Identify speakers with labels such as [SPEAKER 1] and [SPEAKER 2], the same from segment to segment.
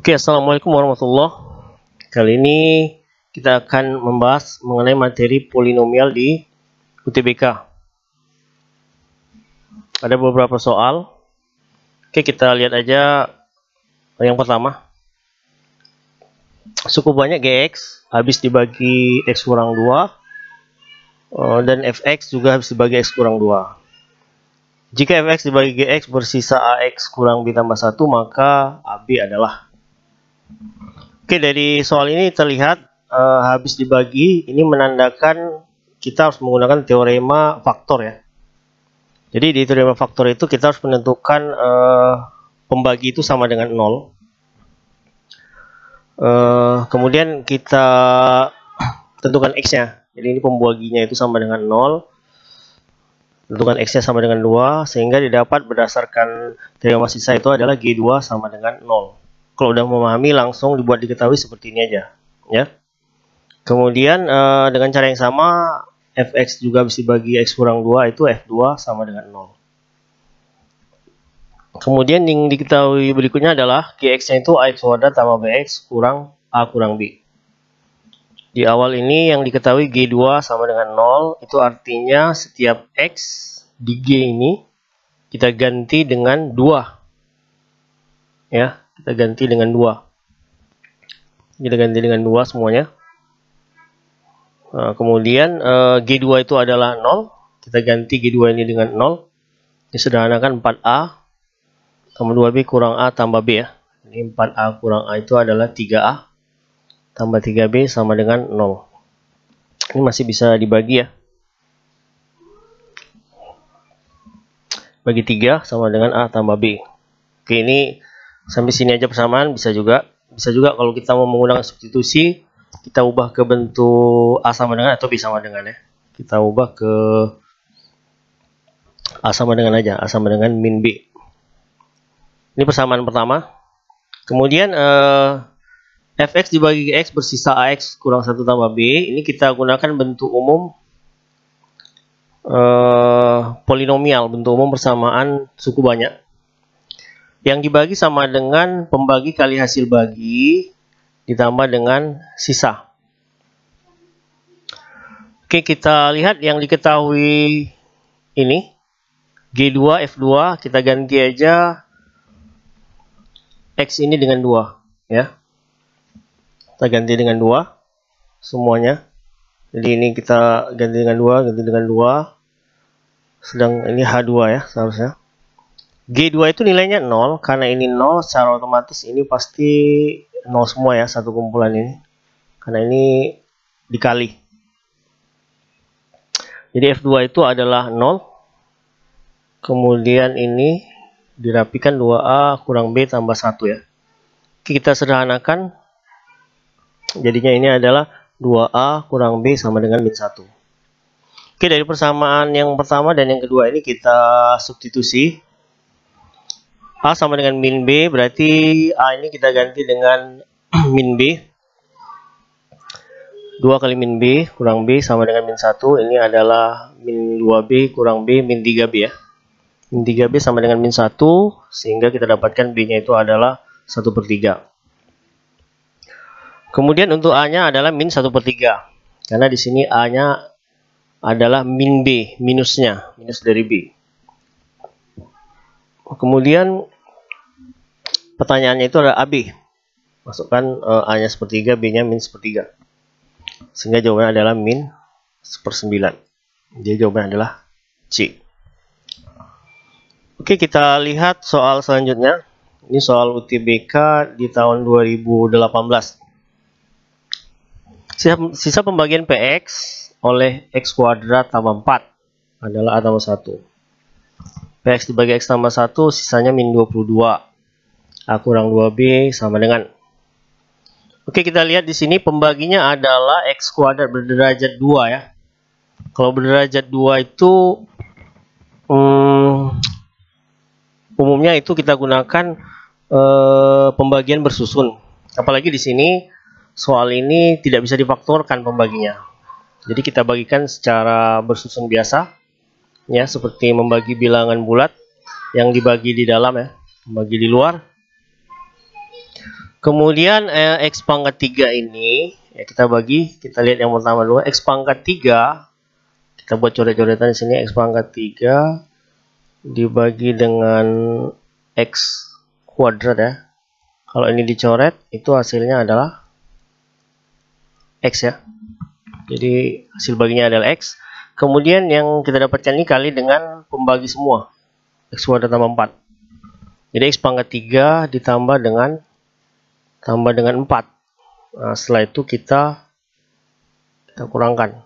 [SPEAKER 1] Oke, assalamualaikum warahmatullahi. Kali ini kita akan membahas mengenai materi polinomial di UTBK. Ada beberapa soal. Oke, kita lihat aja yang pertama. Cukup banyak Gx habis dibagi X kurang 2, dan Fx juga habis dibagi X kurang 2. Jika Fx dibagi Gx bersisa Ax kurang B tambah 1, maka AB adalah. Oke, dari soal ini terlihat habis dibagi ini menandakan kita harus menggunakan teorema faktor ya. Jadi di teorema faktor itu kita harus menentukan pembagi itu sama dengan 0. Kemudian kita tentukan X-nya. Jadi ini pembaginya itu sama dengan 0. Tentukan X-nya sama dengan 2, sehingga didapat berdasarkan teorema sisa itu adalah G2 sama dengan 0. Kalau udah memahami, langsung dibuat diketahui seperti ini aja, ya. Kemudian dengan cara yang sama, Fx juga bisa dibagi X kurang 2, itu F2 sama dengan 0. Kemudian yang diketahui berikutnya adalah Gx-nya itu Ax kuadrat tambah Bx kurang A kurang B. Di awal ini yang diketahui G2 sama dengan 0, itu artinya setiap X di G ini kita ganti dengan 2. Ya, kita ganti dengan 2. Kita ganti dengan 2 semuanya. Kemudian G2 itu adalah 0, kita ganti G2 ini dengan 0. Disederhanakan 4A tambah 2B kurang A tambah B ya. Ini 4A kurang A itu adalah 3A. Tambah 3B sama dengan 0. Ini masih bisa dibagi ya. Bagi 3 sama dengan A tambah B. Oke, ini sampai sini aja persamaan. Bisa juga kalau kita mau menggunakan substitusi, kita ubah ke bentuk A sama dengan atau B sama dengan ya. Kita ubah ke A sama dengan aja. A sama dengan min B. Ini persamaan pertama. Kemudian Fx dibagi X bersisa Ax kurang 1 tambah B. Ini kita gunakan bentuk umum polinomial, bentuk umum persamaan suku banyak. Yang dibagi sama dengan pembagi kali hasil bagi ditambah dengan sisa. Oke, kita lihat yang diketahui ini. G2, F2, kita ganti aja X ini dengan 2 ya. Kita ganti dengan 2 semuanya. Jadi ini kita ganti dengan 2, ganti dengan 2. Sedang ini H2 ya seharusnya. G2 itu nilainya 0, karena ini 0 secara otomatis ini pasti 0 semua ya, satu kumpulan ini. Karena ini dikali. Jadi F2 itu adalah 0. Kemudian ini dirapikan 2A kurang B tambah 1 ya. Kita sederhanakan. Jadinya ini adalah 2A kurang B sama dengan min 1. Oke, dari persamaan yang pertama dan yang kedua ini kita substitusi. A sama dengan min B, berarti A ini kita ganti dengan min B. 2 kali min B kurang B sama dengan min 1. Ini adalah min 2B kurang B min 3B ya. Min 3B sama dengan min 1, sehingga kita dapatkan B-nya itu adalah 1/3. Kemudian untuk A-nya adalah min 1/3. Karena di sini A-nya adalah min B, minus dari B. Kemudian pertanyaannya itu adalah AB. Masukkan A-nya 1/3, B-nya min 1/3. Sehingga jawabannya adalah min 1/9. Jadi jawabannya adalah C. Oke, kita lihat soal selanjutnya. Ini soal UTBK di tahun 2018. Sisa pembagian Px oleh X kuadrat tambah 4 adalah A tambah 1. Px dibagi X tambah 1, sisanya min 22. A kurang 2B sama dengan. Oke, kita lihat di sini pembaginya adalah X kuadrat berderajat 2 ya. Kalau berderajat 2 itu umumnya itu kita gunakan pembagian bersusun. Apalagi di sini soal ini tidak bisa difaktorkan pembaginya. Jadi kita bagikan secara bersusun biasa ya, seperti membagi bilangan bulat yang dibagi di dalam ya, membagi di luar. Kemudian X pangkat 3 ini ya kita bagi, kita lihat yang pertama dulu. X pangkat 3 kita buat coret-coretan di sini. X pangkat 3 dibagi dengan X kuadrat ya. Kalau ini dicoret itu hasilnya adalah X ya. Jadi hasil baginya adalah X. Kemudian yang kita dapatkan ini kali dengan pembagi semua, X kuadrat tambah 4. Jadi X pangkat 3 ditambah dengan 4. Nah, setelah itu kita kurangkan.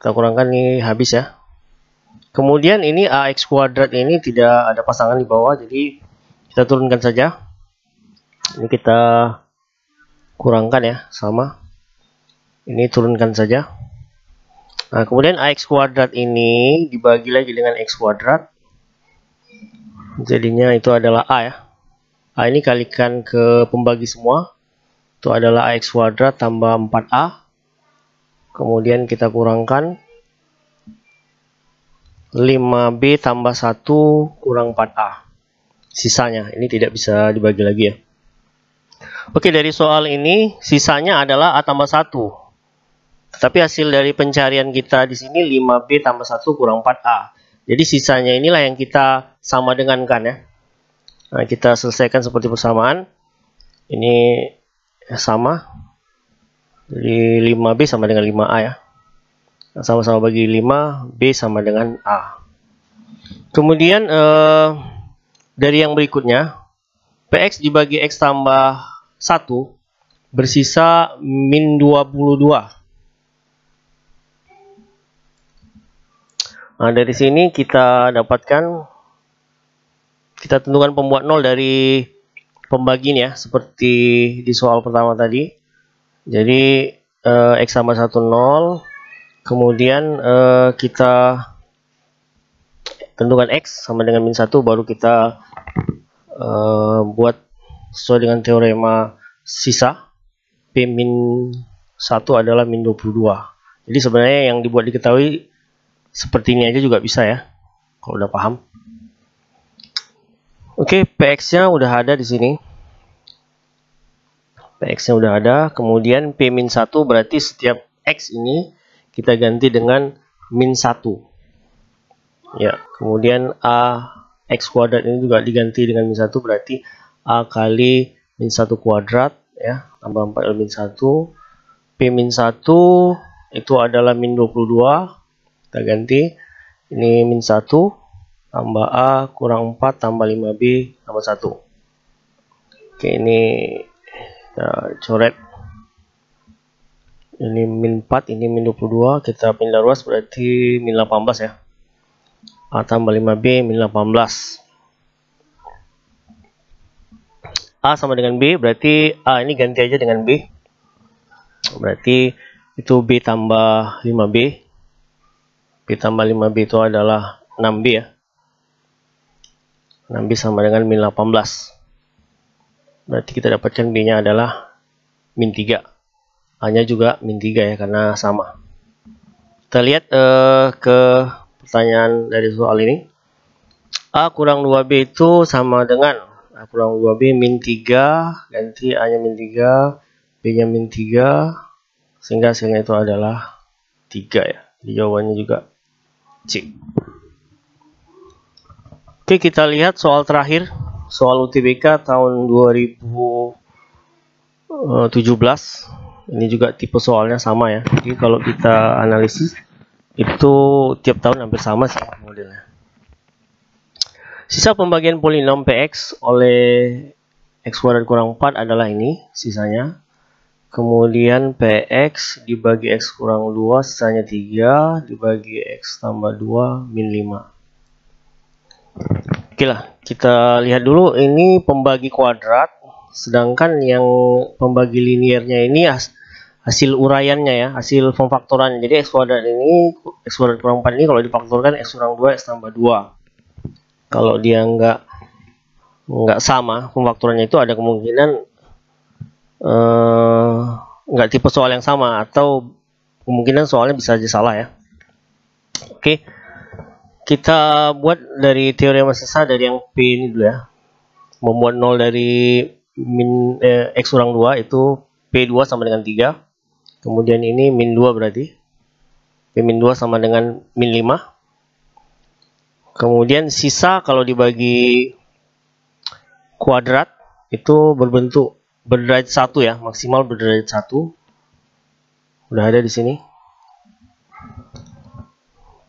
[SPEAKER 1] Kita kurangkan, ini habis ya. Kemudian ini AX kuadrat ini tidak ada pasangan di bawah, jadi kita turunkan saja. Ini kita kurangkan ya, sama. Ini turunkan saja. Nah, kemudian AX kuadrat ini dibagi lagi dengan X kuadrat. Jadinya itu adalah A ya. A ini kalikan ke pembagi semua. Itu adalah AX kuadrat tambah 4A. Kemudian kita kurangkan 5B tambah 1 kurang 4A. Sisanya, ini tidak bisa dibagi lagi ya. Oke, dari soal ini sisanya adalah A tambah 1. Tetapi hasil dari pencarian kita di sini 5B tambah 1 kurang 4A. Jadi sisanya inilah yang kita sama dengankan ya. Nah, kita selesaikan seperti persamaan. Ini sama. Jadi 5B sama dengan 5A ya. Sama-sama bagi 5, B sama dengan A. Kemudian dari yang berikutnya, PX dibagi X tambah 1 bersisa min 22. Nah, dari sini kita dapatkan, kita tentukan pembuat 0 dari pembagi ya, seperti di soal pertama tadi. Jadi X sama 1 0. Kemudian kita tentukan X sama dengan min 1, baru kita buat sesuai dengan teorema sisa. P min 1 adalah min 22. Jadi sebenarnya yang dibuat diketahui seperti ini aja juga bisa ya, kalau udah paham. Oke, PX-nya udah ada di sini. PX-nya udah ada. Kemudian P min 1 berarti setiap X ini kita ganti dengan min 1 ya. Kemudian A X kuadrat ini juga diganti dengan min 1, berarti A kali min 1 kuadrat ya, tambah 4 min 1. P min 1 itu adalah min 22, kita ganti ini min 1 tambah A kurang 4 tambah 5B tambah 1. Oke, ini kita coret. Ini min 4, ini min 22, kita pindah ruas berarti min 18 ya. A tambah 5B min 18. A sama dengan B, berarti A ini ganti aja dengan B. Berarti itu B tambah 5B. B tambah 5B itu adalah 6B ya. 6B sama dengan min 18. Berarti kita dapatkan B-nya adalah min 3. A-nya juga min 3 ya, karena sama. Kita lihat ke pertanyaan dari soal ini. A kurang 2B itu sama dengan A kurang 2B min 3, ganti A-nya min 3, B-nya min 3, sehingga hasilnya itu adalah 3 ya. Jadi jawabannya juga C. Oke, kita lihat soal terakhir, soal UTBK tahun 2017. Ini juga tipe soalnya sama ya. Jadi kalau kita analisis itu tiap tahun hampir sama sih modelnya. Sisa pembagian polinom PX oleh X kuadrat kurang 4 adalah ini sisanya. Kemudian PX dibagi X kurang 2 sisanya 3, dibagi X tambah 2 min 5. Oke lah, kita lihat dulu ini pembagi kuadrat. Sedangkan yang pembagi linearnya ini hasil uraiannya ya, hasil pemfaktorannya. Jadi X kuadrat ini, X kuadrat kurang 4 ini kalau difaktorkan X kurang 2, X tambah 2. Kalau dia nggak sama pemfaktorannya, itu ada kemungkinan nggak tipe soal yang sama, atau kemungkinan soalnya bisa aja salah ya. Oke, kita buat dari teorema sisa dari yang P ini dulu ya. membuat 0 dari X kurang 2 itu P2 sama dengan 3. Kemudian ini min 2 berarti. P min 2 sama dengan min 5. Kemudian sisa kalau dibagi kuadrat itu berbentuk berderajat 1 ya, maksimal berderajat 1. Udah ada di sini.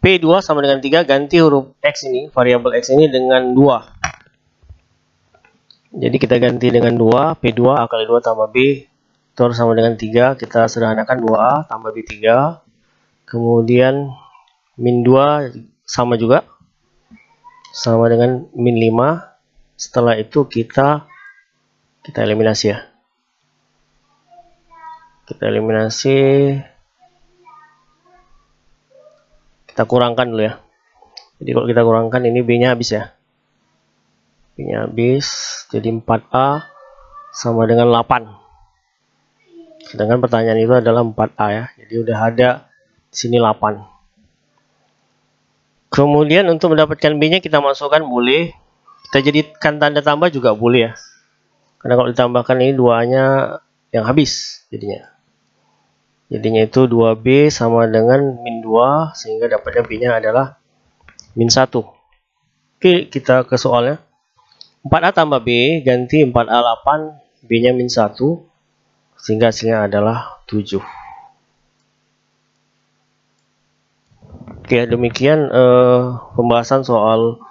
[SPEAKER 1] P2 sama dengan 3, ganti huruf X ini, variabel X ini dengan 2. Jadi kita ganti dengan 2, P2 A kali 2 tambah B, itu sama dengan 3, kita sederhanakan 2A tambah B3. Kemudian min 2 sama juga, sama dengan min 5. Setelah itu kita eliminasi ya. Kita eliminasi, kita kurangkan dulu ya. Jadi kalau kita kurangkan ini B-nya habis ya. B-nya habis, jadi 4A sama dengan 8. Sedangkan pertanyaan itu adalah 4A ya. Jadi udah ada di sini 8. Kemudian untuk mendapatkan B-nya kita masukkan boleh. Kita jadikan tanda tambah juga boleh ya. Karena kalau ditambahkan ini 2-nya yang habis jadinya. Jadinya itu 2B sama dengan min 2, sehingga dapatnya B-nya adalah min 1. Oke, kita ke soalnya. 4A tambah B, ganti 4A 8, B-nya min 1, sehingga hasilnya adalah 7. Oke, demikian pembahasan soal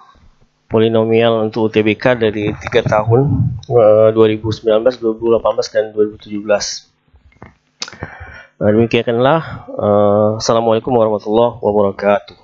[SPEAKER 1] polinomial untuk UTBK dari 3 tahun 2019, 2018, dan 2017. Demikianlah. Assalamualaikum warahmatullahi wabarakatuh.